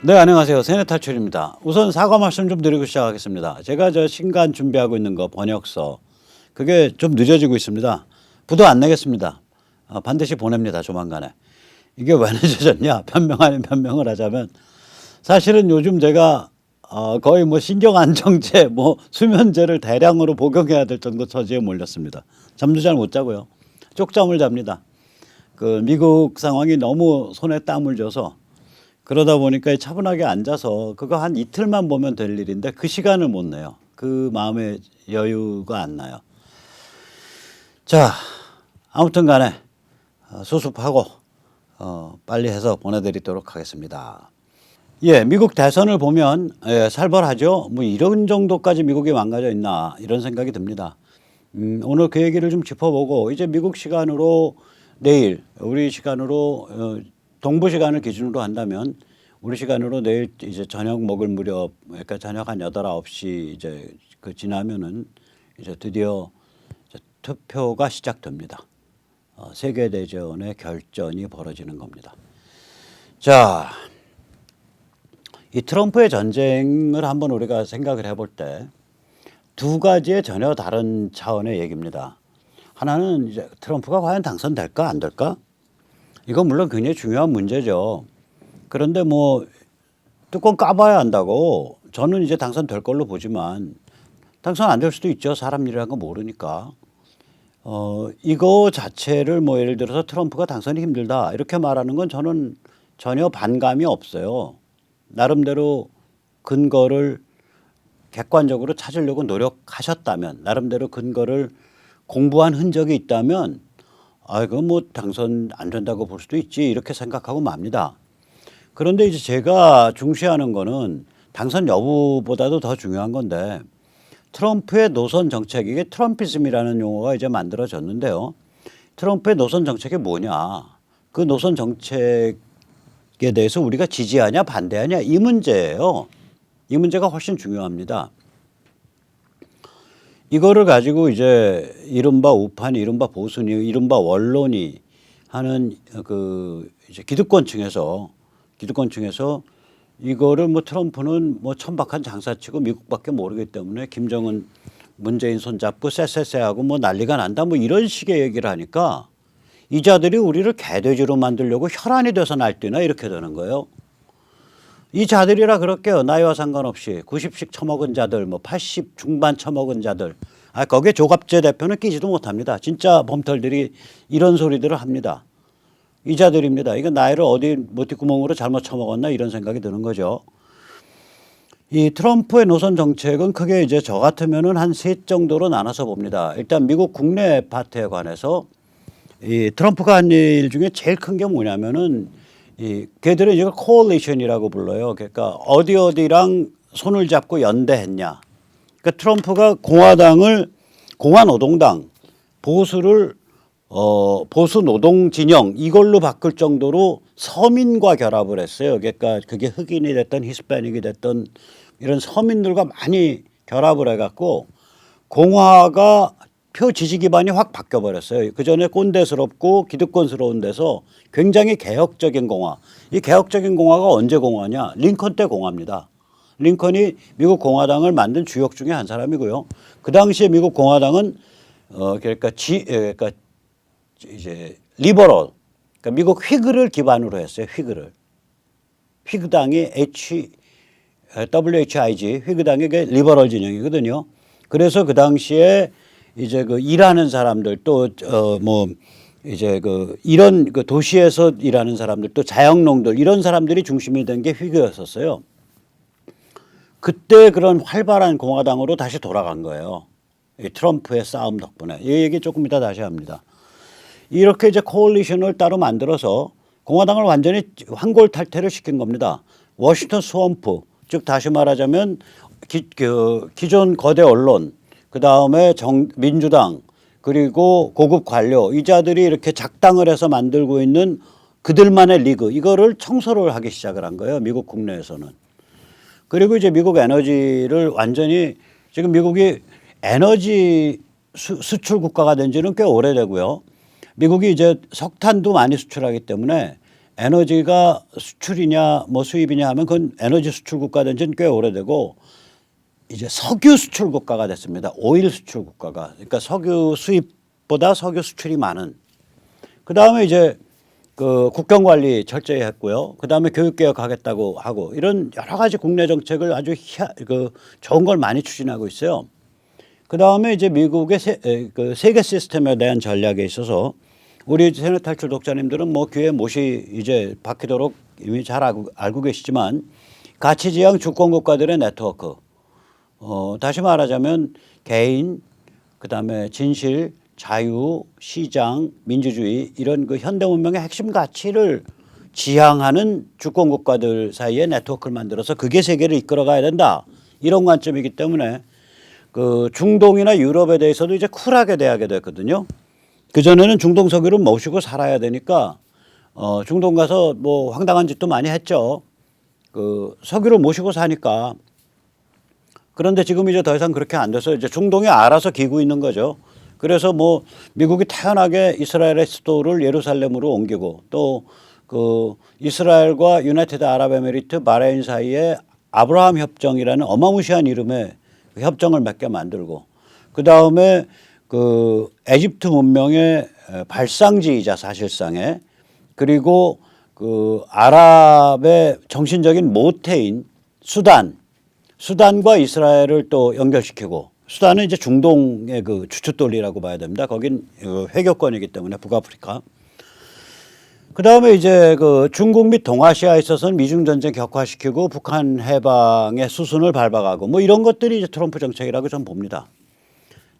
네, 안녕하세요. 세뇌탈출입니다. 우선 사과 말씀 좀 드리고 시작하겠습니다. 제가 신간 준비하고 있는 거 번역서 그게 좀 늦어지고 있습니다. 부도 안 내겠습니다. 반드시 보냅니다. 조만간에. 이게 왜 늦어졌냐? 변명 아닌 변명을 하자면 사실은 요즘 제가 거의 뭐 신경안정제, 뭐 수면제를 대량으로 복용해야 될 정도 처지에 몰렸습니다. 잠도 잘 못 자고요. 쪽잠을 잡니다. 그 미국 상황이 너무 손에 땀을 줘서 그러다 보니까 차분하게 앉아서 그거 한 이틀만 보면 될 일인데 그 시간을 못 내요. 그 마음의 여유가 안 나요. 자, 아무튼 간에 수습하고 빨리 해서 보내드리도록 하겠습니다. 예, 미국 대선을 보면 살벌하죠. 뭐 이런 정도까지 미국이 망가져 있나 이런 생각이 듭니다. 오늘 그 얘기를 좀 짚어보고 이제 미국 시간으로 내일 우리 시간으로 동부 시간을 기준으로 한다면 우리 시간으로 내일 이제 저녁 먹을 무렵 그러니까 저녁 한 8, 9시 이제 그 지나면은 이제 드디어 이제 투표가 시작됩니다. 세계대전의 결전이 벌어지는 겁니다. 자, 이 트럼프의 전쟁을 한번 우리가 생각을 해볼 때 두 가지의 전혀 다른 차원의 얘기입니다. 하나는 이제 트럼프가 과연 당선될까 안 될까? 이건 물론 굉장히 중요한 문제죠. 그런데 뭐 뚜껑 까봐야 한다고 저는 이제 당선될 걸로 보지만 당선 안 될 수도 있죠. 사람 일이라는 거 모르니까. 이거 자체를 뭐 예를 들어서 트럼프가 당선이 힘들다 이렇게 말하는 건 저는 전혀 반감이 없어요. 나름대로 근거를 객관적으로 찾으려고 노력하셨다면 나름대로 근거를 공부한 흔적이 있다면 그건 뭐 당선 안 된다고 볼 수도 있지 이렇게 생각하고 맙니다. 그런데 이제 제가 중시하는 거는 당선 여부보다도 더 중요한 건데 트럼프의 노선 정책 이게 트럼피즘이라는 용어가 이제 만들어졌는데요. 트럼프의 노선 정책이 뭐냐? 그 노선 정책에 대해서 우리가 지지하냐 반대하냐 이 문제예요. 이 문제가 훨씬 중요합니다. 이거를 가지고 이제 이른바 우파니, 이른바 보수니, 이른바 원론이 하는 그 이제 기득권층에서 이거를 뭐 트럼프는 뭐 천박한 장사치고 미국밖에 모르기 때문에 김정은 문재인 손잡고 쎄쎄쎄하고 뭐 난리가 난다 뭐 이런 식의 얘기를 하니까 이 자들이 우리를 개돼지로 만들려고 혈안이 돼서 날뛰나 이렇게 되는 거예요. 이 자들이라 그럴게요. 나이와 상관없이 90씩 처먹은 자들, 뭐 80 중반 처먹은 자들. 거기에 조갑재 대표는 끼지도 못합니다. 진짜 범털들이 이런 소리들을 합니다. 이 자들입니다. 이거 나이를 어디 모티구멍으로 잘못 처먹었나 이런 생각이 드는 거죠. 이 트럼프의 노선 정책은 크게 이제 저 같으면은 한 셋 정도로 나눠서 봅니다. 일단 미국 국내 파트에 관해서 이 트럼프가 한 일 중에 제일 큰 게 뭐냐면은 걔들은 이걸 코얼리션이라고 불러요. 그러니까 어디랑 손을 잡고 연대했냐. 그러니까 트럼프가 공화노동당 보수를 보수 노동 진영 이걸로 바꿀 정도로 서민과 결합을 했어요. 그러니까 그게 흑인이 됐던 히스패닉이 됐던 이런 서민들과 많이 결합을 해갖고 공화가 표 지지 기반이 확 바뀌어버렸어요. 그전에 꼰대스럽고 기득권스러운 데서 굉장히 개혁적인 공화. 이 개혁적인 공화가 언제 공화냐? 링컨 때 공화입니다. 링컨이 미국 공화당을 만든 주역 중에 한 사람이고요. 그 당시에 미국 공화당은 그러니까 이제 리버럴, 그러니까 미국 휘그를 기반으로 했어요. 휘그당이 WHIG, 휘그당이 리버럴 진영이거든요. 그래서 그 당시에 이제 그 일하는 사람들 또 뭐 이제 이런 도시에서 일하는 사람들 또 자영농들 이런 사람들이 중심이 된 게 휘그였었어요. 그때 그런 활발한 공화당으로 다시 돌아간 거예요. 이 트럼프의 싸움 덕분에. 이 얘기 조금 이따 다시 합니다. 이렇게 이제 코얼리션을 따로 만들어서 공화당을 완전히 환골탈태를 시킨 겁니다. 워싱턴 스왑프, 즉 다시 말하자면 기존 거대 언론, 그 다음에 민주당, 그리고 고급 관료, 이 자들이 이렇게 작당을 해서 만들고 있는 그들만의 리그, 이거를 청소를 하기 시작을 한 거예요. 미국 국내에서는. 그리고 이제 미국 에너지를 완전히 지금 미국이 에너지 수출 국가가 된 지는 꽤 오래되고요. 미국이 이제 석탄도 많이 수출하기 때문에 에너지가 수출이냐 뭐 수입이냐 하면 그건 에너지 수출 국가된 지는 꽤 오래되고 이제 석유 수출 국가가 됐습니다. 오일 수출 국가가. 그러니까 석유 수입보다 석유 수출이 많은. 그다음에 이제 그 국경 관리 철저히 했고요. 그다음에 교육 개혁하겠다고 하고 이런 여러 가지 국내 정책을 아주 좋은 걸 많이 추진하고 있어요. 그다음에 이제 미국의 그 세계 시스템에 대한 전략에 있어서 우리 세뇌 탈출 독자님들은 뭐 귀에 못이 이제 박히도록 이미 잘 알고 계시지만 가치지향 주권 국가들의 네트워크. 다시 말하자면 개인, 그다음에 진실, 자유, 시장, 민주주의 이런 그 현대 문명의 핵심 가치를 지향하는 주권 국가들 사이에 네트워크를 만들어서 그게 세계를 이끌어가야 된다. 이런 관점이기 때문에 그 중동이나 유럽에 대해서도 이제 쿨하게 대하게 됐거든요. 그전에는 중동 석유를 모시고 살아야 되니까 중동 가서 뭐 황당한 짓도 많이 했죠. 그 석유를 모시고 사니까. 그런데 지금 이제 더 이상 그렇게 안 돼서 이제 중동이 알아서 기고 있는 거죠. 그래서 뭐 미국이 태연하게 이스라엘의 수도를 예루살렘으로 옮기고 또 그 이스라엘과 유나이티드 아랍에미리트 바레인 사이에 아브라함 협정이라는 어마무시한 이름의 협정을 몇 개 만들고 그다음에 그 에집트 문명의 발상지이자 사실상의 그리고 그 아랍의 정신적인 모태인 수단과 이스라엘을 또 연결시키고 수단은 이제 중동의 그 주춧돌리라고 봐야 됩니다. 거긴 회교권이기 때문에 북아프리카. 그다음에 이제 그 중국 및 동아시아에 있어서는 미중 전쟁 격화시키고 북한 해방의 수순을 밟아가고 뭐 이런 것들이 이제 트럼프 정책이라고 저는 봅니다.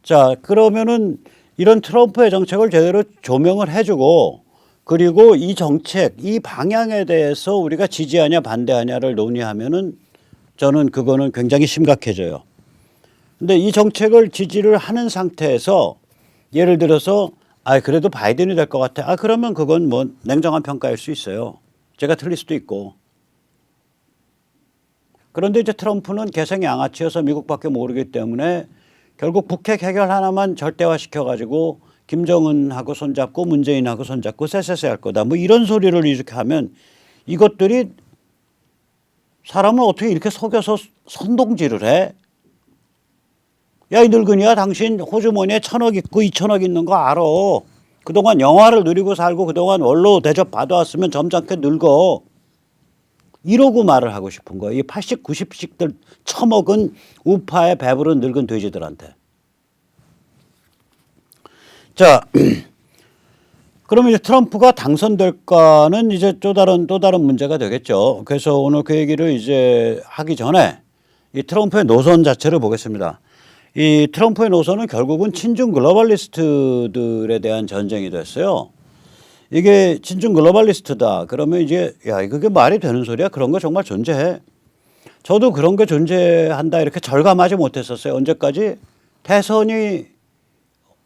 자, 그러면은 이런 트럼프의 정책을 제대로 조명을 해주고 그리고 이 정책, 이 방향에 대해서 우리가 지지하냐 반대하냐를 논의하면은 저는 그거는 굉장히 심각해져요. 근데 이 정책을 지지를 하는 상태에서 예를 들어서 그래도 바이든이 될 것 같아. 그러면 그건 뭐 냉정한 평가일 수 있어요. 제가 틀릴 수도 있고. 그런데 이제 트럼프는 개성 양아치여서 미국밖에 모르기 때문에 결국 북핵 해결 하나만 절대화시켜가지고 김정은하고 손잡고 문재인하고 손잡고 쎄쎄쎄 할 거다. 뭐 이런 소리를 이렇게 하면 이것들이 사람을 어떻게 이렇게 속여서 선동질을 해? 야, 이 늙은이야, 당신 호주머니에 1,000억 있고 2,000억 있는 거 알아. 그동안 영화를 누리고 살고 그동안 원로 대접 받아왔으면 점잖게 늙어. 이러고 말을 하고 싶은 거예요. 이 80, 90씩들 처먹은 우파에 배부른 늙은 돼지들한테. 자, 그러면 이제 트럼프가 당선될까는 이제 또 다른 문제가 되겠죠. 그래서 오늘 그 얘기를 이제 하기 전에 이 트럼프의 노선 자체를 보겠습니다. 이 트럼프의 노선은 결국은 친중 글로벌리스트들에 대한 전쟁이 됐어요. 이게 친중 글로벌리스트다. 그러면 이제 그게 말이 되는 소리야? 그런 거 정말 존재해. 저도 그런 게 존재한다 이렇게 절감하지 못했었어요. 언제까지? 대선이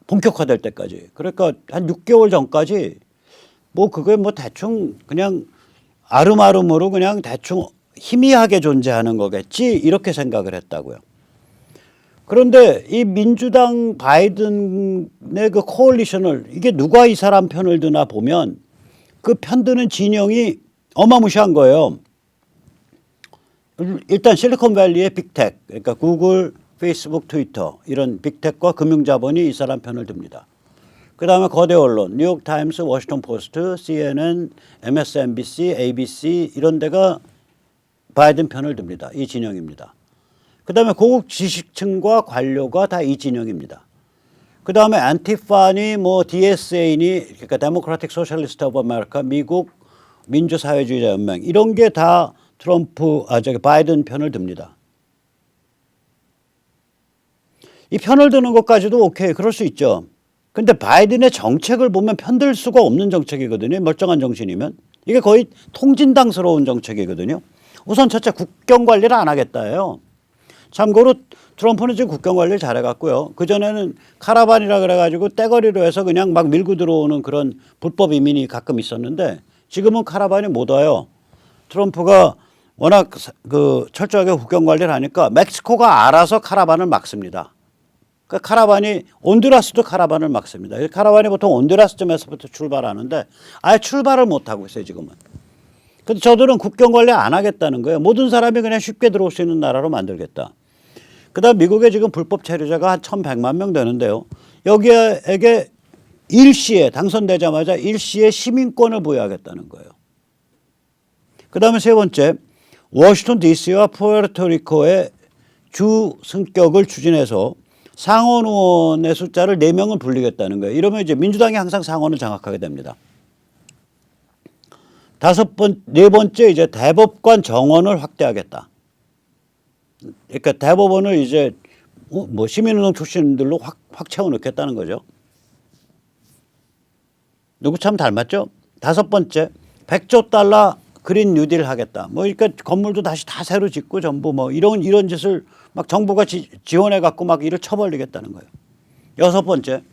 본격화될 때까지. 그러니까 한 6개월 전까지 뭐 그게 뭐 대충 그냥 아름아름으로 그냥 대충 희미하게 존재하는 거겠지 이렇게 생각을 했다고요. 그런데 이 민주당 바이든의 그 코얼리션을 이게 누가 이 사람 편을 드나 보면 그 편드는 진영이 어마무시한 거예요. 일단 실리콘밸리의 빅텍, 그러니까 구글, 페이스북, 트위터 이런 빅텍과 금융자본이 이 사람 편을 듭니다. 그다음에 거대 언론, 뉴욕타임스, 워싱턴 포스트, CNN, MSNBC, ABC 이런 데가 바이든 편을 듭니다. 이 진영입니다. 그다음에 고급 지식층과 관료가 다 이 진영입니다. 그다음에 안티파니 뭐 DSA니 그러니까 데모크라틱 소셜리스트 오브 아메리카 미국 민주사회주의자 연맹 이런 게 다 트럼프 바이든 편을 듭니다. 이 편을 드는 것까지도 오케이 그럴 수 있죠. 근데 바이든의 정책을 보면 편들 수가 없는 정책이거든요. 멀쩡한 정신이면. 이게 거의 통진당스러운 정책이거든요. 우선 첫째 국경 관리를 안 하겠다예요. 참고로 트럼프는 지금 국경 관리를 잘해갔고요. 그전에는 카라반이라 그래가지고 떼거리로 해서 그냥 막 밀고 들어오는 그런 불법 이민이 가끔 있었는데 지금은 카라반이 못 와요. 트럼프가 워낙 그 철저하게 국경 관리를 하니까 멕시코가 알아서 카라반을 막습니다. 그러니까 카라반이 온두라스도 카라반을 막습니다. 카라반이 보통 온두라스쯤에서부터 출발하는데 아예 출발을 못 하고 있어요 지금은. 근데 저들은 국경 관리 안 하겠다는 거예요. 모든 사람이 그냥 쉽게 들어올 수 있는 나라로 만들겠다. 그다음 미국에 지금 불법 체류자가 한 1,100만 명 되는데요. 여기에게 일시에 당선되자마자 일시에 시민권을 부여하겠다는 거예요. 그다음에 세 번째, 워싱턴 DC와 푸에르토리코의 주 승격을 추진해서 상원 의원의 숫자를 4명을 불리겠다는 거예요. 이러면 이제 민주당이 항상 상원을 장악하게 됩니다. 네 번째, 이제 대법관 정원을 확대하겠다. 그러니까 대법원을 이제 뭐 시민운동 출신들로 확 채워넣겠다는 거죠. 누구 참 닮았죠? 5번째, 100조 달러 그린 뉴딜 하겠다. 뭐 그러니까 건물도 다시 다 새로 짓고 전부 뭐 이런 짓을 막 정부가 지원해 갖고 막 일을 쳐벌리겠다는 거예요. 6번째,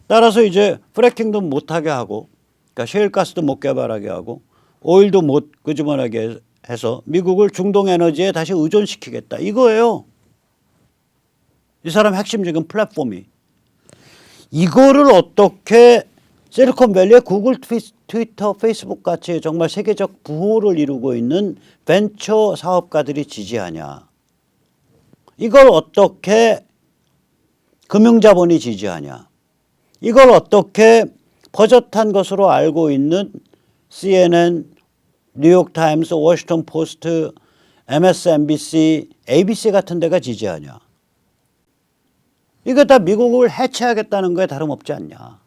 따라서 이제 프래킹도 못하게 하고, 그러니까 셰일가스도 못 개발하게 하고, 오일도 못 끄집어내게 해서 미국을 중동 에너지에 다시 의존시키겠다. 이거예요. 이 사람 핵심 지금 플랫폼이. 이거를 어떻게 실리콘밸리의 구글, 트위터, 페이스북 같이 정말 세계적 부호를 이루고 있는 벤처 사업가들이 지지하냐. 이걸 어떻게 금융자본이 지지하냐. 이걸 어떻게 버젓한 것으로 알고 있는 CNN, 뉴욕타임스, 워싱턴 포스트, MSNBC, ABC 같은 데가 지지하냐. 이거 다 미국을 해체하겠다는 거에 다름없지 않냐.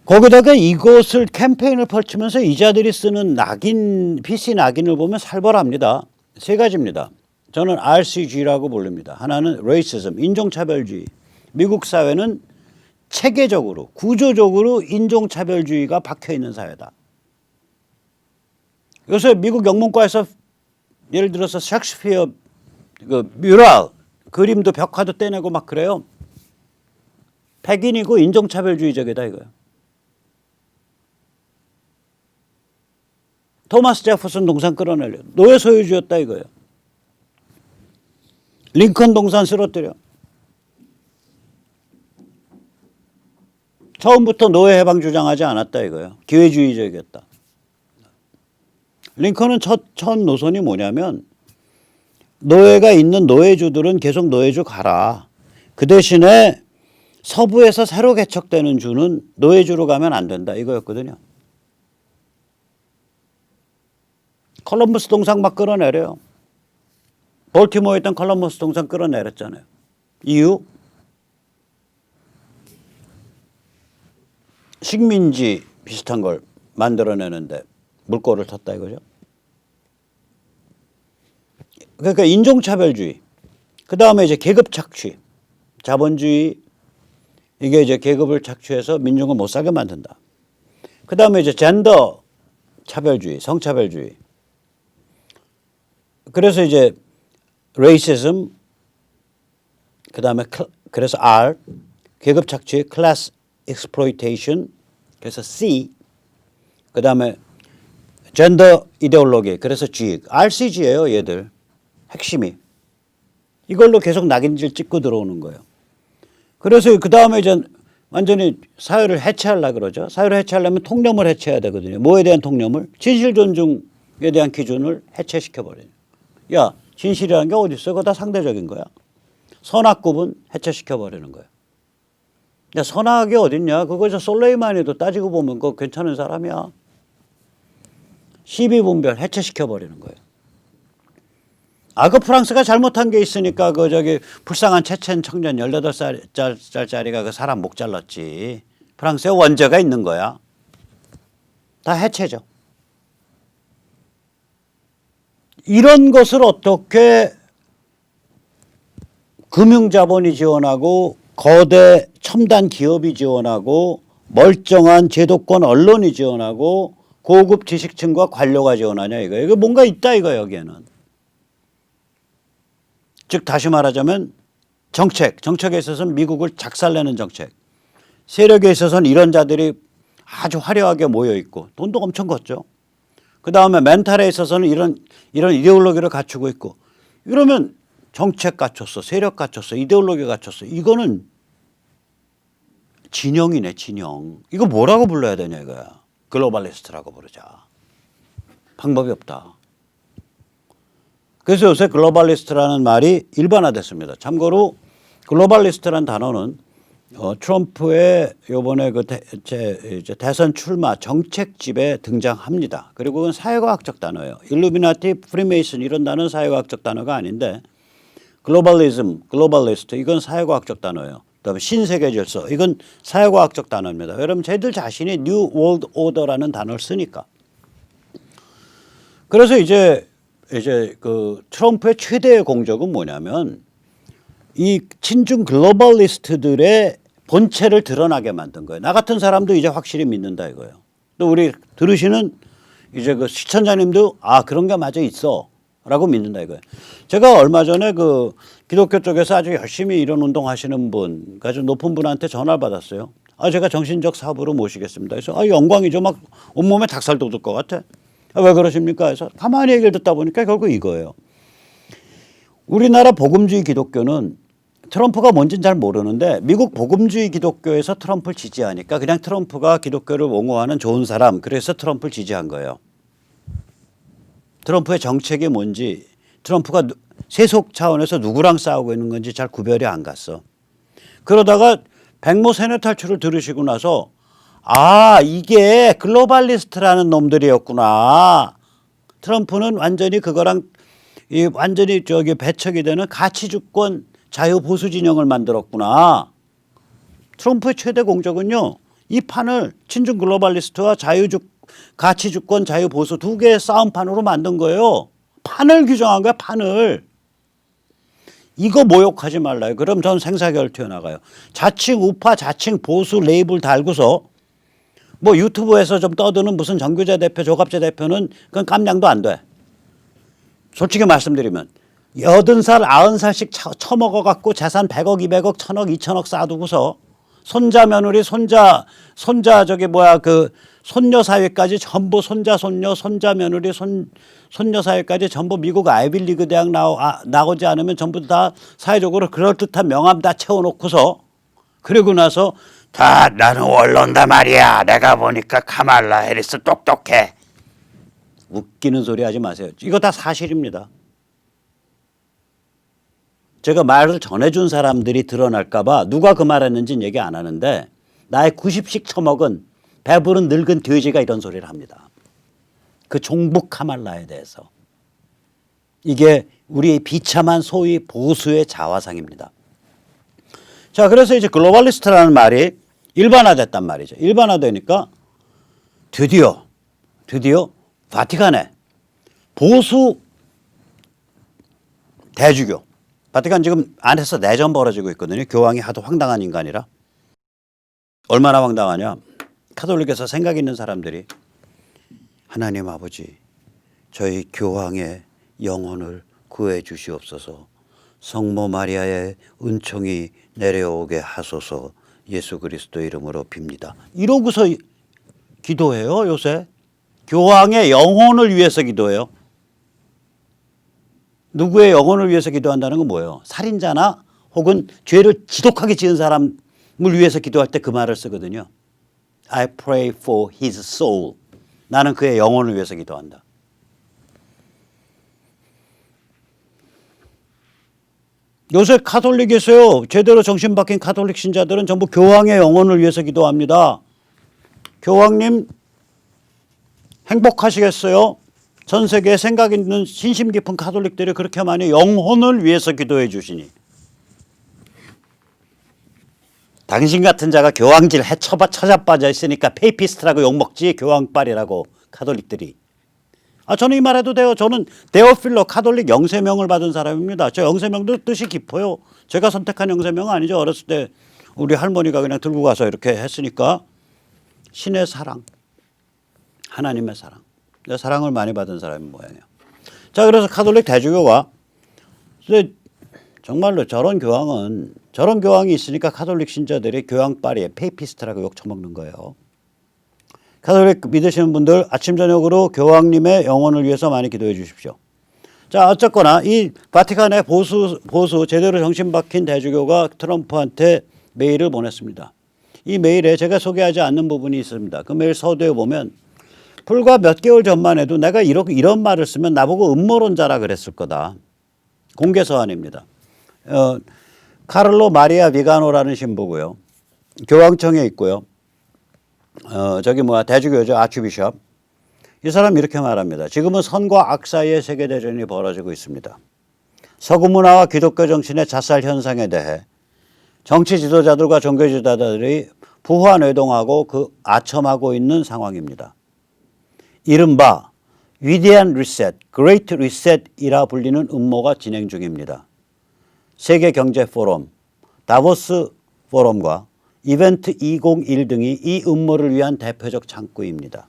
거기다가 이것을 캠페인을 펼치면서 이자들이 쓰는 PC 낙인을 보면 살벌합니다. 3가지입니다. 저는 RCG라고 부릅니다. 하나는 racism, 인종차별주의. 미국 사회는 체계적으로, 구조적으로 인종차별주의가 박혀있는 사회다. 요새 미국 영문과에서 예를 들어서 셰익스피어 뮤랄, 그림도 벽화도 떼내고 막 그래요. 백인이고 인종차별주의적이다 이거예요. 토마스 제퍼슨 동산 끌어내려. 노예 소유주였다 이거예요. 링컨 동산 쓰러뜨려. 처음부터 노예 해방 주장하지 않았다 이거예요. 기회주의적이었다. 링컨은 첫 노선이 뭐냐면 노예가 있는 노예주들은 계속 노예주 가라. 그 대신에 서부에서 새로 개척되는 주는 노예주로 가면 안 된다 이거였거든요. 컬럼버스 동상 막 끌어내려요. 볼티모어에 있던 컬럼버스 동상 끌어내렸잖아요. 이유? 식민지 비슷한 걸 만들어내는데 물꼬를 텄다 이거죠. 그러니까 인종차별주의, 그 다음에 이제 계급 착취, 자본주의, 이게 이제 계급을 착취해서 민중을 못 살게 만든다. 그 다음에 이제 젠더 차별주의, 성차별주의. 그래서 이제 racism, 그 다음에 그래서 R, 계급 착취, class exploitation, 그래서 C, 그 다음에 젠더 이데올로기, 그래서 G, RCG예요 얘들. 핵심이. 이걸로 계속 낙인질 찍고 들어오는 거예요. 그래서 그 다음에 이제 완전히 사회를 해체하려고 그러죠. 사회를 해체하려면 통념을 해체해야 되거든요. 뭐에 대한 통념을? 진실 존중에 대한 기준을 해체시켜버려요. 야, 진실이라는 게 어디 있어? 그거 다 상대적인 거야. 선악급은 해체시켜버리는 거예요. 야, 선악이 어딨냐? 그거 저 솔레이마니도 따지고 보면 그거 괜찮은 사람이야. 시비분별 해체시켜버리는 거예요. 그 프랑스가 잘못한 게 있으니까 불쌍한 체첸 청년 18살짜리가 그 사람 목 잘랐지. 프랑스에 원죄가 있는 거야. 다 해체죠. 이런 것을 어떻게 금융자본이 지원하고 거대 첨단 기업이 지원하고 멀쩡한 제도권 언론이 지원하고 고급 지식층과 관료가 지원하냐 이거예요. 이거 뭔가 있다 이거예요 여기에는. 즉 다시 말하자면 정책에 있어서는 미국을 작살내는 정책. 세력에 있어서는 이런 자들이 아주 화려하게 모여 있고 돈도 엄청 걷죠. 그 다음에 멘탈에 있어서는 이런 이데올로기를 갖추고 있고 이러면 정책 갖췄어, 세력 갖췄어, 이데올로기 갖췄어. 이거는 진영이네 진영. 이거 뭐라고 불러야 되냐 이거야. 글로벌리스트라고 부르자. 방법이 없다. 그래서 요새 글로벌리스트라는 말이 일반화됐습니다. 참고로 글로벌리스트라는 단어는 트럼프의 요번에 그 대선 출마 정책집에 등장합니다. 그리고 그건 사회과학적 단어예요. 일루미나티, 프리메이슨 이런 단어는 사회과학적 단어가 아닌데 글로벌리즘, 글로벌리스트 이건 사회과학적 단어예요. 그다음에 신세계 질서 이건 사회과학적 단어입니다. 여러분 저희들 자신이 뉴 월드 오더라는 단어를 쓰니까. 그래서 이제 그 트럼프의 최대의 공적은 뭐냐면 이 친중 글로벌리스트들의 본체를 드러나게 만든 거예요. 나 같은 사람도 이제 확실히 믿는다 이거예요. 또 우리 들으시는 이제 그 시청자님도 아 그런 게 맞아 있어라고 믿는다 이거예요. 제가 얼마 전에 그 기독교 쪽에서 아주 열심히 이런 운동 하시는 분, 아주 높은 분한테 전화를 받았어요. 아 제가 정신적 사부로 모시겠습니다. 그래서 아 영광이죠. 막 온몸에 닭살 돋을 것 같아. 아, 왜 그러십니까? 해서 가만히 얘기를 듣다 보니까 결국 이거예요. 우리나라 복음주의 기독교는 트럼프가 뭔지는 잘 모르는데 미국 복음주의 기독교에서 트럼프를 지지하니까 그냥 트럼프가 기독교를 옹호하는 좋은 사람 그래서 트럼프를 지지한 거예요. 트럼프의 정책이 뭔지 트럼프가 세속 차원에서 누구랑 싸우고 있는 건지 잘 구별이 안 갔어. 그러다가 백모 세뇌 탈출을 들으시고 나서 아 이게 글로벌리스트라는 놈들이었구나. 트럼프는 완전히 그거랑 완전히 배척이 되는 가치주권 자유보수 진영을 만들었구나. 트럼프의 최대 공적은요. 이 판을 친중 글로벌리스트와 가치주권 자유보수 두 개의 싸움판으로 만든 거예요. 판을 규정한 거야. 판을. 이거 모욕하지 말라요. 그럼 전 생사결 튀어나가요. 자칭 우파 자칭 보수 레이블 달고서 뭐 유튜브에서 좀 떠드는 무슨 정규재 대표 조갑재 대표는 그건 깜냥도 안 돼. 솔직히 말씀드리면 80살 90살씩 처먹어갖고 재산 100억 200억 1000억 2000억 쌓아두고서 손자 며느리 손자 그 손녀 사회까지 전부 손자 손녀 손자 며느리 손녀 사회까지 전부 미국 아이비리그 대학 나오지 않으면 전부 다 사회적으로 그럴듯한 명함 다 채워놓고서 그리고 나서 다 나는 원론다 말이야. 내가 보니까 카말라 해리스 똑똑해. 웃기는 소리 하지 마세요. 이거 다 사실입니다. 제가 말을 전해준 사람들이 드러날까 봐 누가 그 말했는지는 얘기 안 하는데 나의 90씩 처먹은 배부른 늙은 돼지가 이런 소리를 합니다. 그 종북 카말라에 대해서. 이게 우리의 비참한 소위 보수의 자화상입니다. 자, 그래서 이제 글로벌리스트라는 말이 일반화됐단 말이죠. 일반화되니까 드디어 바티칸에 보수 대주교 바티칸 지금 안에서 내전 벌어지고 있거든요. 교황이 하도 황당한 인간이라. 얼마나 황당하냐. 카톨릭에서 생각 있는 사람들이 하나님 아버지 저희 교황의 영혼을 구해 주시옵소서. 성모 마리아의 은총이 내려오게 하소서. 예수 그리스도 이름으로 빕니다. 이러고서 기도해요. 요새. 교황의 영혼을 위해서 기도해요. 누구의 영혼을 위해서 기도한다는 건 뭐예요? 살인자나 혹은 죄를 지독하게 지은 사람을 위해서 기도할 때 그 말을 쓰거든요. I pray for his soul. 나는 그의 영혼을 위해서 기도한다. 요새 카톨릭에서요. 제대로 정신 박힌 카톨릭 신자들은 전부 교황의 영혼을 위해서 기도합니다. 교황님 행복하시겠어요? 전 세계에 생각 있는 신심 깊은 카톨릭들이 그렇게 많이 영혼을 위해서 기도해 주시니 당신 같은 자가 교황질 처자빠져 있으니까 페이피스트라고 욕먹지 교황빨이라고 카톨릭들이. 아 저는 이 말해도 돼요. 저는 데오필로 카톨릭 영세명을 받은 사람입니다. 저 영세명도 뜻이 깊어요. 제가 선택한 영세명은 아니죠. 어렸을 때 우리 할머니가 그냥 들고 가서 이렇게 했으니까 신의 사랑, 하나님의 사랑. 사랑을 많이 받은 사람이 모양이에요. 자, 그래서 카톨릭 대주교가 정말로 저런 교황이 있으니까 카톨릭 신자들이 교황빨이에 페이피스트라고 욕 처먹는 거예요. 카톨릭 믿으시는 분들 아침 저녁으로 교황님의 영혼을 위해서 많이 기도해 주십시오. 자, 어쨌거나 이 바티칸의 보수 제대로 정신 박힌 대주교가 트럼프한테 메일을 보냈습니다. 이 메일에 제가 소개하지 않는 부분이 있습니다. 그 메일 서두에 보면 불과 몇 개월 전만 해도 내가 이런 말을 쓰면 나보고 음모론자라 그랬을 거다. 공개 서한입니다. 카를로 마리아 비가노라는 신부고요. 교황청에 있고요. 대주교죠. 아큐비숍. 이 사람 이렇게 말합니다. 지금은 선과 악 사이의 세계대전이 벌어지고 있습니다. 서구 문화와 기독교 정신의 자살 현상에 대해 정치 지도자들과 종교 지도자들이 부화뇌동하고 아첨하고 있는 상황입니다. 이른바 위대한 리셋, 그레이트 리셋이라 불리는 음모가 진행 중입니다. 세계경제포럼, 다보스 포럼과 이벤트 201 등이 이 음모를 위한 대표적 창구입니다.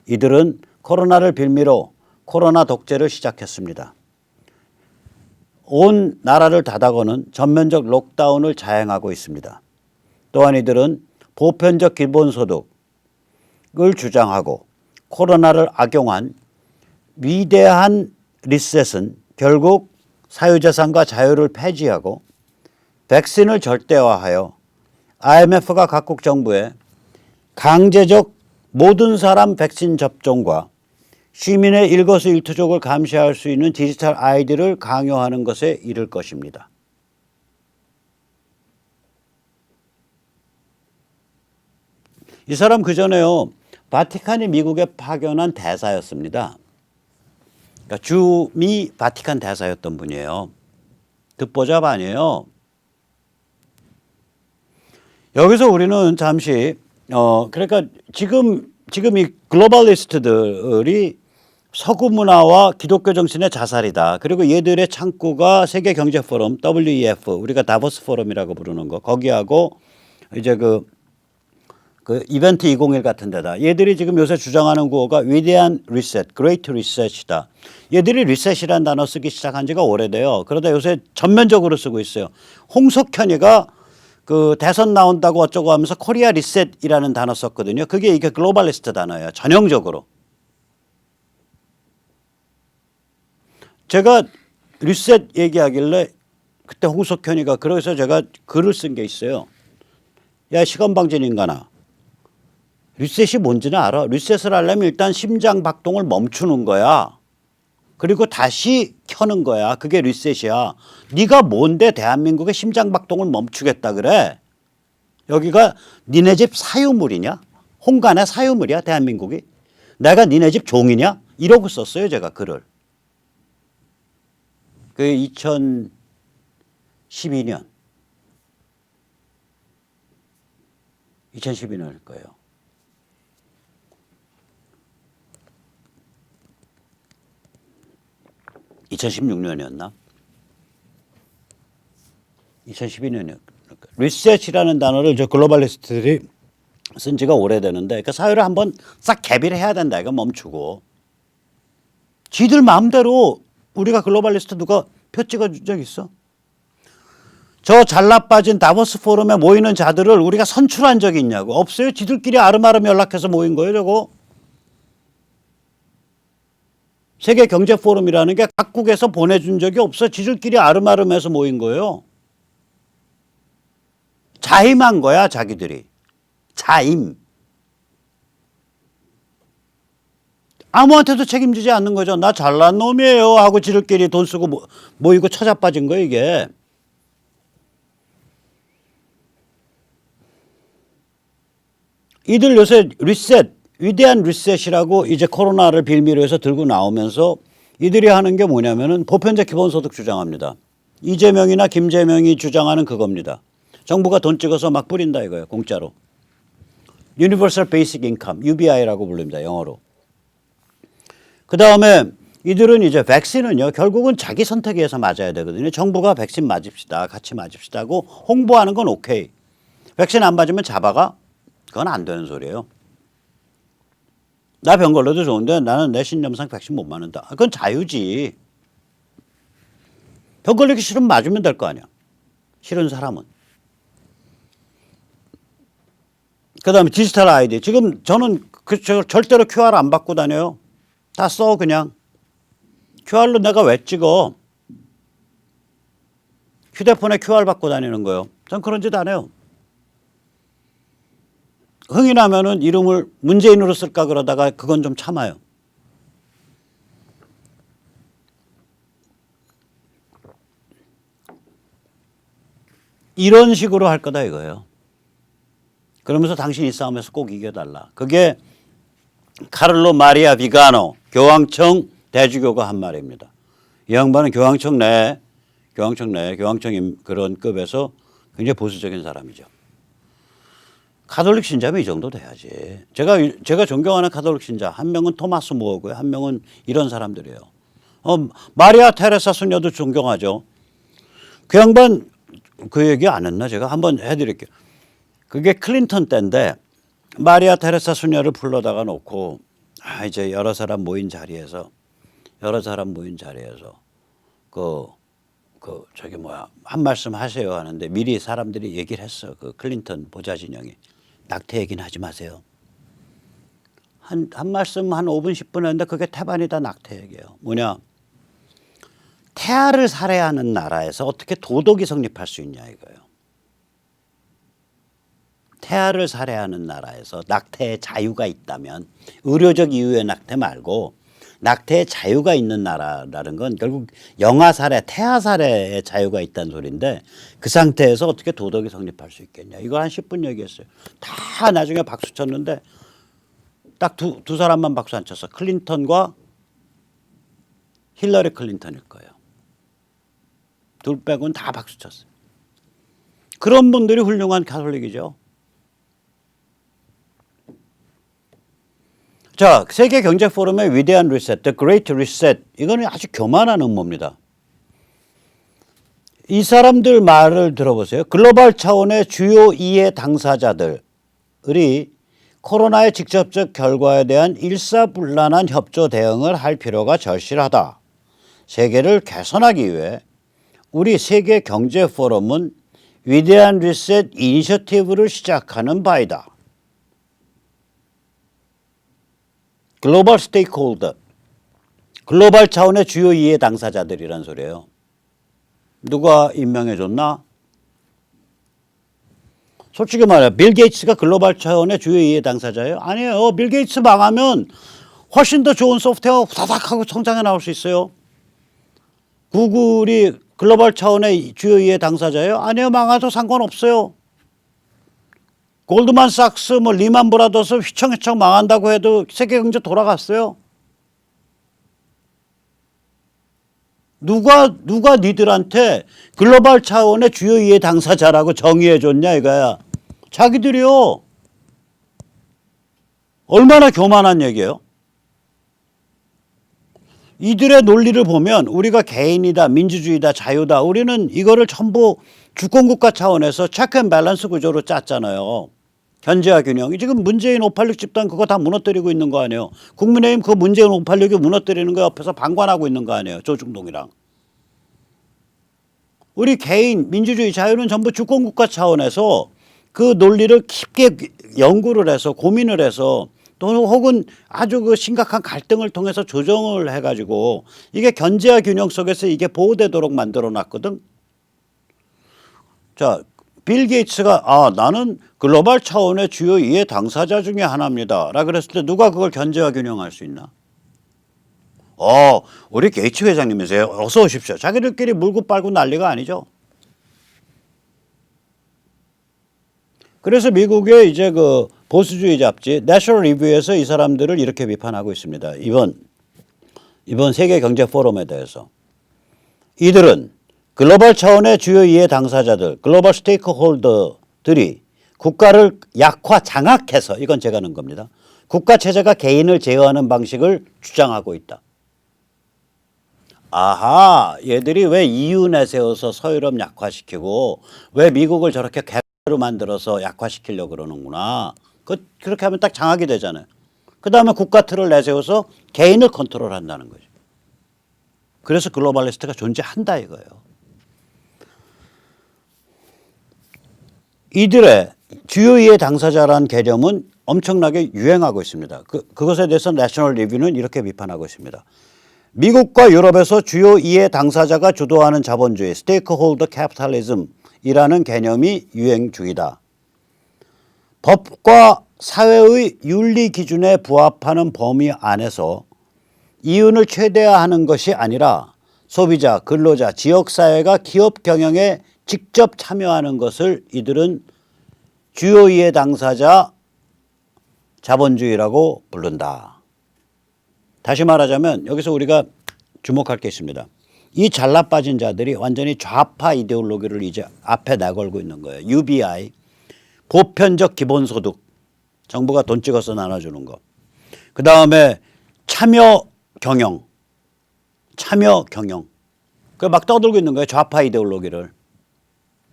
이들은 코로나를 빌미로 코로나 독재를 시작했습니다. 온 나라를 닫아거는 전면적 록다운을 자행하고 있습니다. 또한 이들은 보편적 기본소득을 주장하고 코로나를 악용한 위대한 리셋은 결국 사유재산과 자유를 폐지하고 백신을 절대화하여 IMF가 각국 정부에 강제적 모든 사람 백신 접종과 시민의 일거수일투족을 감시할 수 있는 디지털 아이디를 강요하는 것에 이를 것입니다. 이 사람 그전에요. 바티칸이 미국에 파견한 대사였습니다. 그러니까 주미 바티칸 대사였던 분이에요. 듣보잡 아니에요. 여기서 우리는 잠시 그러니까 지금 이 글로벌리스트들이 서구 문화와 기독교 정신의 자살이다. 그리고 얘들의 창구가 세계경제포럼 WEF 우리가 다보스 포럼이라고 부르는 거 거기하고 이제 그 이벤트 201 같은 데다. 얘들이 지금 요새 주장하는 구호가 위대한 리셋, 그레이트 리셋이다. 얘들이 리셋이라는 단어 쓰기 시작한 지가 오래돼요. 그러다 요새 전면적으로 쓰고 있어요. 홍석현이가 그 대선 나온다고 어쩌고 하면서 코리아 리셋이라는 단어 썼거든요. 이게 글로벌리스트 단어예요. 전형적으로. 제가 리셋 얘기하길래 그때 홍석현이가 그래서 제가 글을 쓴 게 있어요. 야 시건방진 인간아. 리셋이 뭔지는 알아. 리셋을 하려면 일단 심장 박동을 멈추는 거야. 그리고 다시 켜는 거야. 그게 리셋이야. 네가 뭔데 대한민국의 심장 박동을 멈추겠다 그래. 여기가 니네 집 사유물이냐? 홍간의 사유물이야 대한민국이. 내가 니네 집 종이냐? 이러고 썼어요 제가 글을. 그게 2012년일 거예요. (2016년이었나) 2012년이었. 리셋이라는 단어를 저 글로벌리스트들이 쓴 지가 오래되는데 그 사회를 한번 싹 개비를 해야 된다. 이거 멈추고. 지들 마음대로 우리가 글로벌리스트 누가 표 찍어준 적 있어? 저 잘나빠진 다보스 포럼에 모이는 자들을 우리가 선출한 적이 있냐고. 없어요. 지들끼리 아름아름 연락해서 모인 거예요. 저거. 세계경제포럼이라는 게 각국에서 보내준 적이 없어. 지들끼리 아름아름해서 모인 거예요. 자임한 거야 자기들이. 자임. 아무한테도 책임지지 않는 거죠. 나 잘난 놈이에요 하고 지들끼리 돈 쓰고 모이고 처자빠진 거예요 이게. 이들 요새 리셋, 위대한 리셋이라고 이제 코로나를 빌미로 해서 들고 나오면서 이들이 하는 게 뭐냐면은 보편적 기본소득 주장합니다. 이재명이나 김재명이 주장하는 그겁니다. 정부가 돈 찍어서 막 뿌린다 이거예요. 공짜로. Universal Basic Income, UBI라고 부릅니다. 영어로. 그다음에 이들은 이제 백신은요. 결국은 자기 선택에 의해서 맞아야 되거든요. 정부가 백신 맞읍시다. 같이 맞읍시다 하고 홍보하는 건 오케이. 백신 안 맞으면 잡아가? 그건 안 되는 소리예요. 나 병 걸려도 좋은데 나는 내 신념상 백신 못 맞는다. 그건 자유지. 병 걸리기 싫으면 맞으면 될 거 아니야. 싫은 사람은. 그다음에 디지털 아이디. 지금 저는 절대로 QR 안 받고 다녀요. 다 써 그냥. QR로 내가 왜 찍어. 휴대폰에 QR 받고 다니는 거예요. 전 그런 짓 안 해요. 흥이 나면은 이름을 문재인으로 쓸까 그러다가 그건 좀 참아요. 이런 식으로 할 거다 이거예요. 그러면서 당신 이 싸움에서 꼭 이겨달라. 그게 카를로 마리아 비가노 교황청 대주교가 한 말입니다. 이 양반은 교황청 그런 급에서 굉장히 보수적인 사람이죠. 카톨릭 신자면 이 정도 돼야지. 제가 존경하는 카톨릭 신자 한 명은 토마스 모어고요. 한 명은 이런 사람들이에요. 마리아 테레사 수녀도 존경하죠. 그 양반 그 얘기 안 했나 제가 한번 해드릴게요. 그게 클린턴 때인데 마리아 테레사 수녀를 불러다가 놓고 이제 여러 사람 모인 자리에서 한 말씀 하세요 하는데 미리 사람들이 얘기를 했어. 그 클린턴 보좌 진영이 낙태 얘기는 하지 마세요. 한 말씀 한 5분 10분 했는데 그게 태반이 다 낙태 얘기예요. 뭐냐? 태아를 살해하는 나라에서 어떻게 도덕이 성립할 수 있냐 이거예요. 태아를 살해하는 나라에서 낙태의 자유가 있다면 의료적 이유의 낙태 말고 낙태의 자유가 있는 나라라는 건 결국 영아 살해, 태아 살해의 자유가 있다는 소리인데 그 상태에서 어떻게 도덕이 성립할 수 있겠냐. 이거 한 10분 얘기했어요. 다 나중에 박수 쳤는데 딱 두 사람만 박수 안 쳤어. 클린턴과 힐러리 클린턴일 거예요. 둘 빼고는 다 박수 쳤어요. 그런 분들이 훌륭한 가톨릭이죠. 자, 세계경제포럼의 위대한 리셋, The Great Reset. 이거는 아주 교만한 음모입니다. 이 사람들 말을 들어보세요. 글로벌 차원의 주요 이해 당사자들이 코로나의 직접적 결과에 대한 일사불란한 협조 대응을 할 필요가 절실하다. 세계를 개선하기 위해 우리 세계경제포럼은 위대한 리셋 이니셔티브를 시작하는 바이다. 글로벌 스테이크홀더, 글로벌 차원의 주요 이해 당사자들이란 소리예요. 누가 임명해 줬나? 솔직히 말해 빌 게이츠가 글로벌 차원의 주요 이해 당사자예요? 아니에요. 빌 게이츠 망하면 훨씬 더 좋은 소프트웨어가 후다닥 하고 성장해 나올 수 있어요. 구글이 글로벌 차원의 주요 이해 당사자예요? 아니에요. 망해도 상관없어요. 골드만삭스, 리만 브라더스 휘청휘청 망한다고 해도 세계 경제 돌아갔어요. 누가 니들한테 글로벌 차원의 주요 이해 당사자라고 정의해 줬냐 이거야. 자기들이요. 얼마나 교만한 얘기예요. 이들의 논리를 보면 우리가 개인이다, 민주주의다, 자유다. 우리는 이거를 전부 주권국가 차원에서 체크 앤 밸런스 구조로 짰잖아요. 견제와 균형. 지금 문재인 586 집단 그거 다 무너뜨리고 있는 거 아니에요. 국민의힘 그 문재인 586이 무너뜨리는 거 옆에서 방관하고 있는 거 아니에요. 조중동이랑. 우리 개인 민주주의 자유는 전부 주권국가 차원에서 그 논리를 깊게 연구를 해서 고민을 해서 또는 혹은 아주 그 심각한 갈등을 통해서 조정을 해가지고 이게 견제와 균형 속에서 이게 보호되도록 만들어 놨거든. 자, 빌 게이츠가 나는 글로벌 차원의 주요 이해 당사자 중에 하나입니다. 라 그랬을 때 누가 그걸 견제와 균형할 수 있나? 우리 게이츠 회장님이세요. 어서 오십시오. 자기들끼리 물고 빨고 난리가 아니죠. 그래서 미국의 이제 그 보수주의 잡지 내셔널 리뷰에서 이 사람들을 이렇게 비판하고 있습니다. 이번 세계 경제 포럼에 대해서 이들은 글로벌 차원의 주요 이해 당사자들, 글로벌 스테이크홀더들이 국가를 장악해서 이건 제가 넣은 겁니다. 국가 체제가 개인을 제어하는 방식을 주장하고 있다. 아하, 얘들이 왜 EU 내세워서 서유럽 약화시키고 왜 미국을 저렇게 개로 만들어서 약화시키려고 그러는구나. 그렇게 하면 딱 장악이 되잖아요. 그 다음에 국가 틀을 내세워서 개인을 컨트롤한다는 거죠. 그래서 글로벌리스트가 존재한다 이거예요. 이들의 주요 이해 당사자라는 개념은 엄청나게 유행하고 있습니다. 그것에 대해서 내셔널 리뷰는 이렇게 비판하고 있습니다. 미국과 유럽에서 주요 이해 당사자가 주도하는 자본주의 스테이크홀더 캐피탈리즘이라는 개념이 유행 중이다. 법과 사회의 윤리 기준에 부합하는 범위 안에서 이윤을 최대화하는 것이 아니라 소비자, 근로자, 지역사회가 기업 경영에 직접 참여하는 것을 이들은 주요 이해 당사자 자본주의라고 부른다. 다시 말하자면 여기서 우리가 주목할 게 있습니다. 이 잘나 빠진 자들이 완전히 좌파 이데올로기를 이제 앞에 내걸고 있는 거예요. UBI, 보편적 기본소득, 정부가 돈 찍어서 나눠주는 거. 그 다음에 참여 경영. 그 막 떠들고 있는 거예요. 좌파 이데올로기를.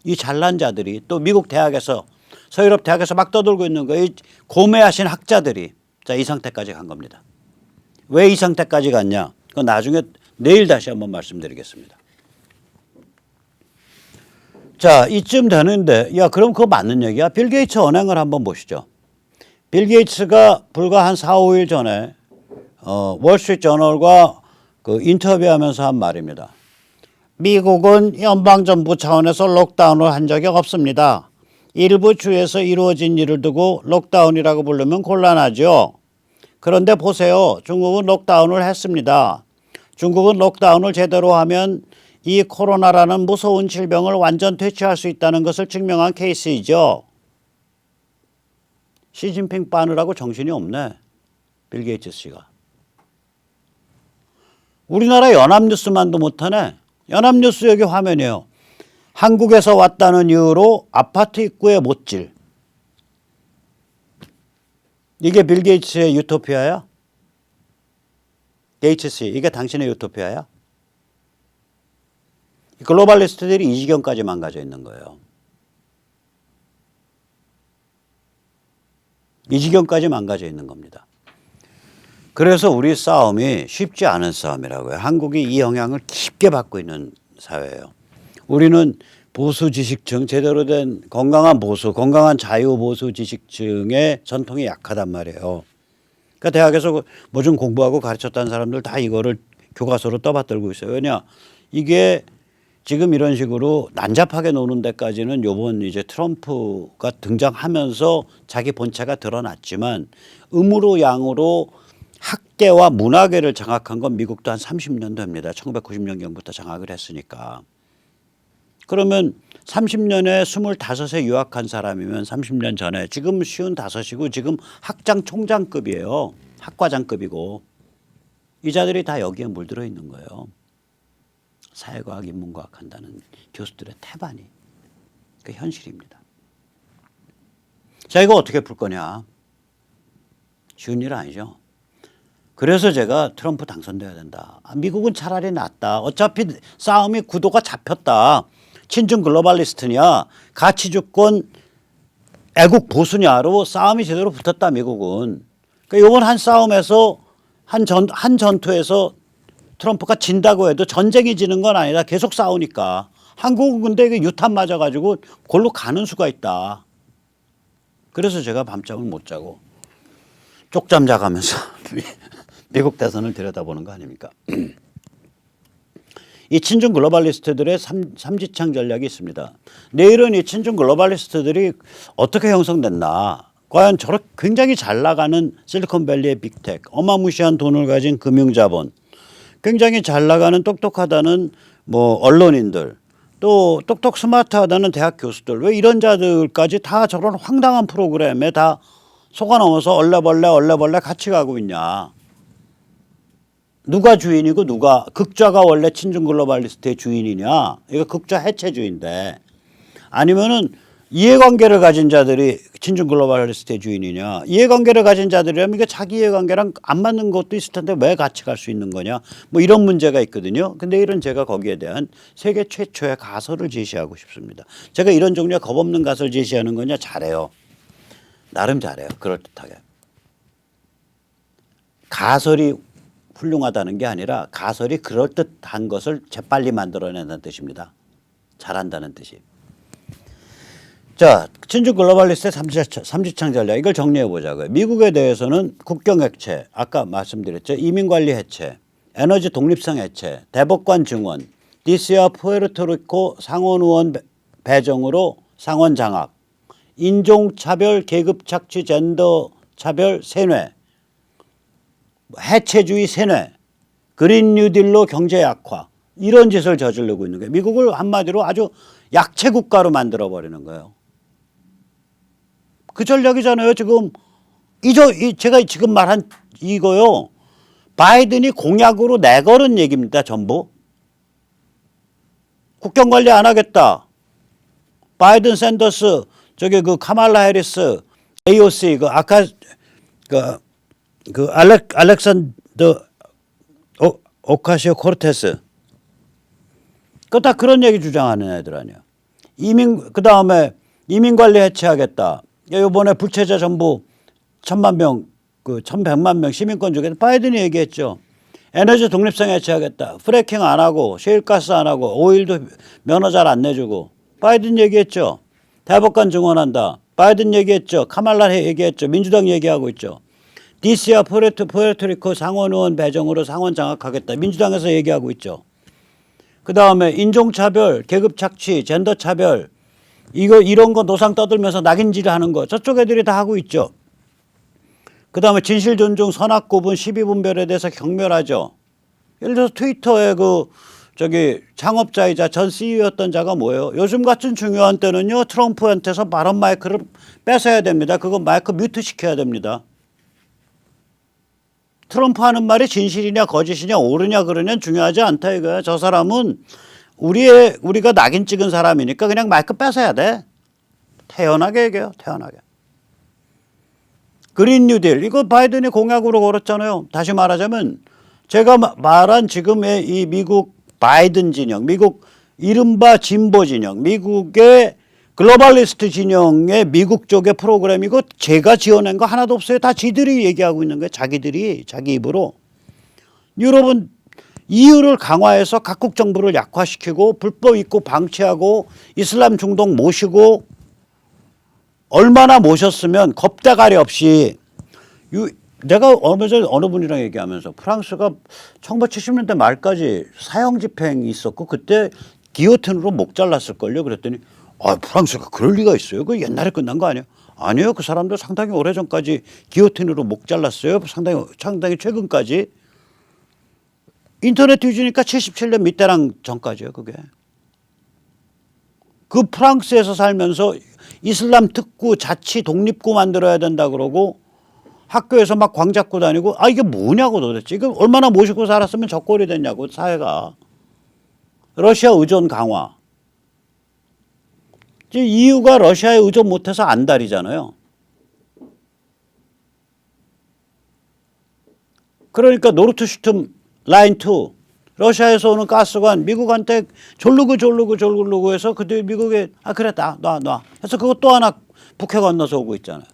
이 잘난 자들이 또 미국 대학에서 서유럽 대학에서 막 떠들고 있는 거예요. 이 고매하신 학자들이. 자, 이 상태까지 간 겁니다. 왜 이 상태까지 갔냐? 그건 나중에 내일 다시 한번 말씀드리겠습니다. 자, 이쯤 되는데 야 그럼 그거 맞는 얘기야? 빌 게이츠 언행을 한번 보시죠. 빌 게이츠가 불과 한 4, 5일 전에 월스트리트 저널과 그 인터뷰하면서 한 말입니다. 미국은 연방정부 차원에서 록다운을 한 적이 없습니다. 일부 주에서 이루어진 일을 두고 록다운이라고 부르면 곤란하죠. 그런데 보세요. 중국은 록다운을 했습니다. 중국은 록다운을 제대로 하면 이 코로나라는 무서운 질병을 완전 퇴치할 수 있다는 것을 증명한 케이스이죠. 시진핑 빠느라고 정신이 없네. 빌 게이츠 씨가. 우리나라 연합뉴스만도 못하네. 연합뉴스 여기 화면이에요. 한국에서 왔다는 이유로 아파트 입구에 못질. 이게 빌 게이츠의 유토피아야? 게이츠 씨, 이게 당신의 유토피아야? 글로벌리스트들이 이 지경까지 망가져 있는 거예요. 이 지경까지 망가져 있는 겁니다. 그래서 우리 싸움이 쉽지 않은 싸움이라고요. 한국이 이 영향을 깊게 받고 있는 사회예요. 우리는 보수 지식층, 제대로 된 건강한 보수, 건강한 자유 보수 지식층의 전통이 약하단 말이에요. 그러니까 대학에서 뭐 좀 공부하고 가르쳤다는 사람들 다 이거를 교과서로 떠받들고 있어요. 왜냐? 이게 지금 이런 식으로 난잡하게 노는 데까지는 요번 이제 트럼프가 등장하면서 자기 본체가 드러났지만 음으로 양으로 학계와 문화계를 장악한 건 미국도 한 30년 됩니다. 1990년경부터 장악을 했으니까. 그러면 30년에 25에 유학한 사람이면 30년 전에 지금 55이고 지금 학장 총장급이에요. 학과장급이고. 이 자들이 다 여기에 물들어 있는 거예요. 사회과학, 인문과학 한다는 교수들의 태반이. 그 현실입니다. 자, 이거 어떻게 풀 거냐. 쉬운 일 아니죠. 그래서 제가 트럼프 당선돼야 된다. 미국은 차라리 낫다. 어차피 싸움이 구도가 잡혔다. 친중 글로벌리스트냐 가치주권 애국 보수냐로 싸움이 제대로 붙었다. 미국은. 그러니까 이번 한 싸움에서 한 전투에서 트럼프가 진다고 해도 전쟁이 지는 건 아니다. 계속 싸우니까. 한국은 근데 이게 유탄 맞아가지고 골로 가는 수가 있다. 그래서 제가 밤잠을 못 자고 쪽잠 자가면서 미국 대선을 들여다보는 거 아닙니까? 이 친중 글로벌리스트들의 삼지창 전략이 있습니다. 내일은 이 친중 글로벌리스트들이 어떻게 형성됐나. 과연 저렇게 굉장히 잘 나가는 실리콘밸리의 빅텍, 어마무시한 돈을 가진 금융자본, 굉장히 잘 나가는 똑똑하다는 뭐 언론인들, 또 똑똑 스마트하다는 대학 교수들, 왜 이런 자들까지 다 저런 황당한 프로그램에 다 속아넘어서 얼레벌레 같이 가고 있냐. 누가 주인이고 누가 극좌가 원래 친중 글로벌리스트의 주인이냐. 이거 극좌 해체주의인데 아니면은 이해관계를 가진 자들이 친중 글로벌리스트의 주인이냐. 이해관계를 가진 자들이라면 이게 자기 이해관계랑 안 맞는 것도 있을 텐데 왜 같이 갈 수 있는 거냐. 뭐 이런 문제가 있거든요. 근데 이런 제가 거기에 대한 세계 최초의 가설을 제시하고 싶습니다. 제가 이런 종류의 겁없는 가설 제시하는 거냐 잘해요. 나름 잘해요. 그럴듯하게. 가설이 훌륭하다는 게 아니라 가설이 그럴듯한 것을 재빨리 만들어낸다는 뜻입니다. 잘한다는 뜻이. 자, 친중 글로벌리스트의 삼지창 전략 이걸 정리해 보자고요. 미국에 대해서는 국경 해체, 아까 말씀드렸죠. 이민관리 해체, 에너지 독립성 해체, 대법관 증원, DC와 푸에르토리코 상원 의원 배정으로 상원 장악 인종차별, 계급착취, 젠더차별, 세뇌, 해체주의 세뇌, 그린 뉴딜로 경제 약화 이런 짓을 저지르고 있는 거예요. 미국을 한마디로 아주 약체 국가로 만들어버리는 거예요. 그 전략이잖아요. 지금 제가 지금 말한 이거요. 바이든이 공약으로 내걸은 얘기입니다. 전부. 국경 관리 안 하겠다. 바이든, 샌더스, 저기 그 카말라 해리스, AOC, 알렉산더 오카시오 코르테스. 그 다 그런 얘기 주장하는 애들 아니야. 그 다음에 이민 관리 해체하겠다. 이번에 불체자 전부 1,000만 명, 1,100만 명 시민권 주겠다. 바이든이 얘기했죠. 에너지 독립성 해체하겠다. 프래킹 안 하고, 셰일가스 안 하고, 오일도 면허 잘 안 내주고. 바이든 얘기했죠. 대법관 증언한다. 바이든 얘기했죠. 카말라 얘기했죠. 민주당 얘기하고 있죠. DC와 푸에르토리코 상원 의원 배정으로 상원 장악하겠다. 민주당에서 얘기하고 있죠. 그 다음에 인종차별, 계급착취, 젠더차별 이런 거 노상 떠들면서 낙인질 하는 거 저쪽 애들이 다 하고 있죠. 그 다음에 진실 존중, 선악 구분, 시비 분별에 대해서 경멸하죠. 예를 들어서 트위터의 창업자이자 전 CEO였던 자가 뭐예요? 요즘 같은 중요한 때는요, 트럼프한테서 발언 마이크를 뺏어야 됩니다. 그거 마이크 뮤트 시켜야 됩니다. 트럼프 하는 말이 진실이냐 거짓이냐 옳으냐 그러냐 중요하지 않다 이거야. 저 사람은 우리가 낙인 찍은 사람이니까 그냥 마이크 뺏어야 돼. 태연하게 얘기해요. 태연하게. 그린 뉴딜 이거 바이든이 공약으로 걸었잖아요. 다시 말하자면 제가 말한 지금의 이 미국 바이든 진영, 미국 이른바 진보 진영, 미국의 글로벌리스트 진영의 미국 쪽의 프로그램이고 제가 지어낸 거 하나도 없어요. 다 지들이 얘기하고 있는 거예요. 자기 입으로. 유럽은 EU를 강화해서 각국 정부를 약화시키고 불법 입국 방치하고 이슬람 중독 모시고 얼마나 모셨으면 겁대가리 없이 내가 얼마 전에 어느 분이랑 얘기하면서 프랑스가 1970년대 말까지 사형 집행이 있었고 그때 기요틴으로 목 잘랐을걸요. 그랬더니 프랑스가 그럴 리가 있어요. 그 옛날에 끝난 거 아니에요? 아니에요. 그 사람도 상당히 오래전까지 기요틴으로 목 잘랐어요. 상당히 최근까지. 인터넷 뒤지니까 77년 미테랑 전까지요. 그게. 그 프랑스에서 살면서 이슬람 특구, 자치, 독립구 만들어야 된다 그러고 학교에서 막 광 잡고 다니고 이게 뭐냐고 도대체. 이거 얼마나 모시고 살았으면 저 꼴이 됐냐고 사회가. 러시아 의존 강화. EU가 러시아에 의존 못해서 안달이잖아요. 그러니까 노르트슈툼 라인 2 러시아에서 오는 가스관 미국한테 졸르고 해서 그때 미국에 그래 놔 해서 그거 또 하나 북해 건너서 오고 있잖아요.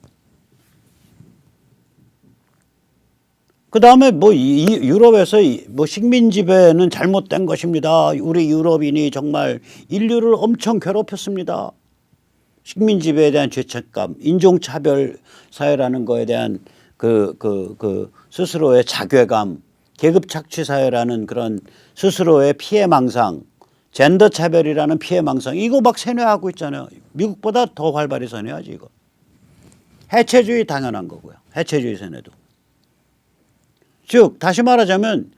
그 다음에 유럽에서 식민 지배는 잘못된 것입니다. 우리 유럽인이 정말 인류를 엄청 괴롭혔습니다. 식민 지배에 대한 죄책감, 인종차별 사회라는 거에 대한 스스로의 자괴감, 계급착취 사회라는 그런 스스로의 피해망상, 젠더차별이라는 피해망상 이거 막 세뇌하고 있잖아요. 미국보다 더 활발히 세뇌하지 이거. 해체주의 당연한 거고요. 해체주의 세뇌도. 즉 다시 말하자면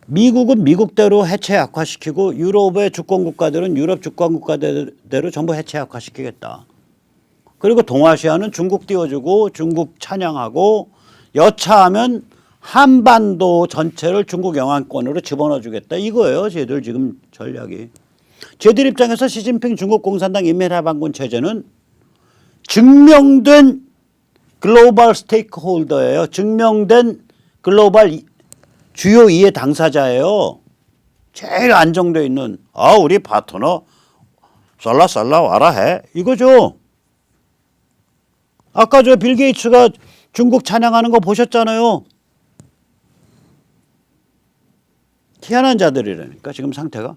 미국은 미국대로 해체 약화시키고 유럽의 주권 국가들은 유럽 주권 국가대로 전부 해체 약화시키겠다. 그리고 동아시아는 중국 띄워주고 중국 찬양하고 여차하면 한반도 전체를 중국 영향권으로 집어넣어주겠다. 이거예요. 쟤들 지금 전략이. 쟤들 입장에서 시진핑 중국 공산당 인민해방군 체제는 증명된 글로벌 스테이크홀더예요. 증명된 글로벌 주요 이해 당사자예요. 제일 안정되어 있는 우리 파트너 살라 와라 해 이거죠. 아까 빌 게이츠가 중국 찬양하는 거 보셨잖아요. 희한한 자들이라니까 지금 상태가.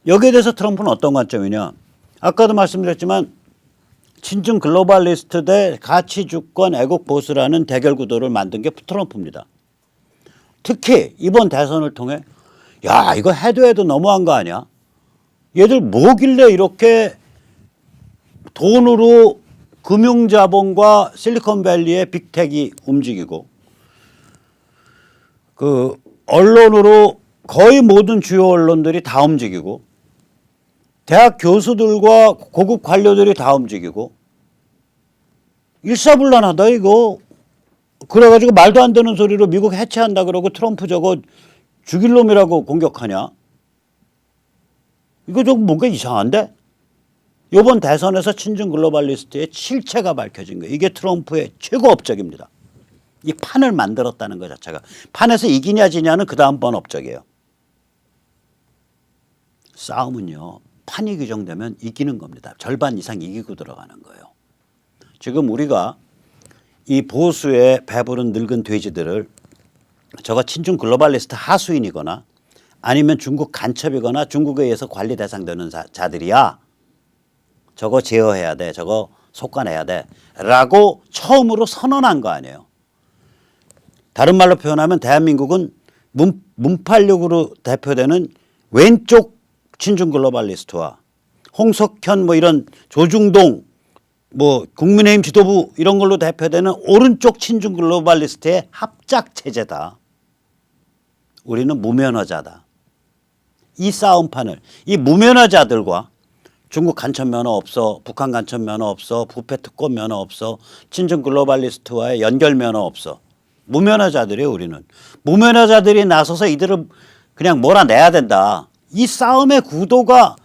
여기에 대해서 트럼프는 어떤 관점이냐. 아까도 말씀드렸지만 친중 글로벌리스트 대 가치 주권 애국 보수라는 대결 구도를 만든 게 트럼프입니다. 특히 이번 대선을 통해 이거 해도 너무한 거 아니야. 얘들 뭐길래 이렇게 돈으로 금융자본과 실리콘밸리의 빅텍이 움직이고 그 언론으로 거의 모든 주요 언론들이 다 움직이고 대학 교수들과 고급 관료들이 다 움직이고 일사불란하다 이거. 그래가지고 말도 안 되는 소리로 미국 해체한다 그러고 트럼프 저거 죽일 놈이라고 공격하냐. 이거 좀 뭔가 이상한데. 이번 대선에서 친중 글로벌리스트의 실체가 밝혀진 거예요. 이게 트럼프의 최고 업적입니다. 이 판을 만들었다는 것 자체가. 판에서 이기냐 지냐는 그 다음번 업적이에요. 싸움은요. 판이 규정되면 이기는 겁니다. 절반 이상 이기고 들어가는 거예요. 지금 우리가 이 보수의 배부른 늙은 돼지들을 저거 친중 글로벌리스트 하수인이거나 아니면 중국 간첩이거나 중국에 의해서 관리 대상되는 자들이야. 저거 제어해야 돼. 저거 속관해야 돼. 라고 처음으로 선언한 거 아니에요. 다른 말로 표현하면 대한민국은 문팔육으로 대표되는 왼쪽 친중 글로벌리스트와 홍석현 뭐 이런 조중동 뭐 국민의힘 지도부 이런 걸로 대표되는 오른쪽 친중 글로벌리스트의 합작 체제다. 우리는 무면허자다. 이 싸움판을 이 무면허자들과 중국 간첩 면허 없어, 북한 간첩 면허 없어, 부패 특권 면허 없어, 친중 글로벌리스트와의 연결 면허 없어. 무면허자들이에요 우리는. 무면허자들이 나서서 이들을 그냥 몰아내야 된다. 이 싸움의 구도가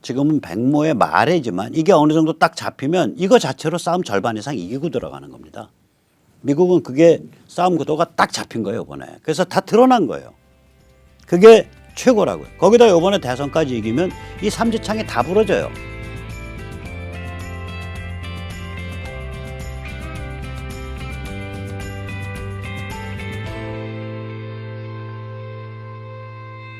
지금은 백모의 말이지만 이게 어느 정도 딱 잡히면 이거 자체로 싸움 절반 이상 이기고 들어가는 겁니다. 미국은 그게 싸움 구도가 딱 잡힌 거예요 이번에. 그래서 다 드러난 거예요. 그게 최고라고요. 거기다 이번에 대선까지 이기면 이 삼지창이 다 부러져요.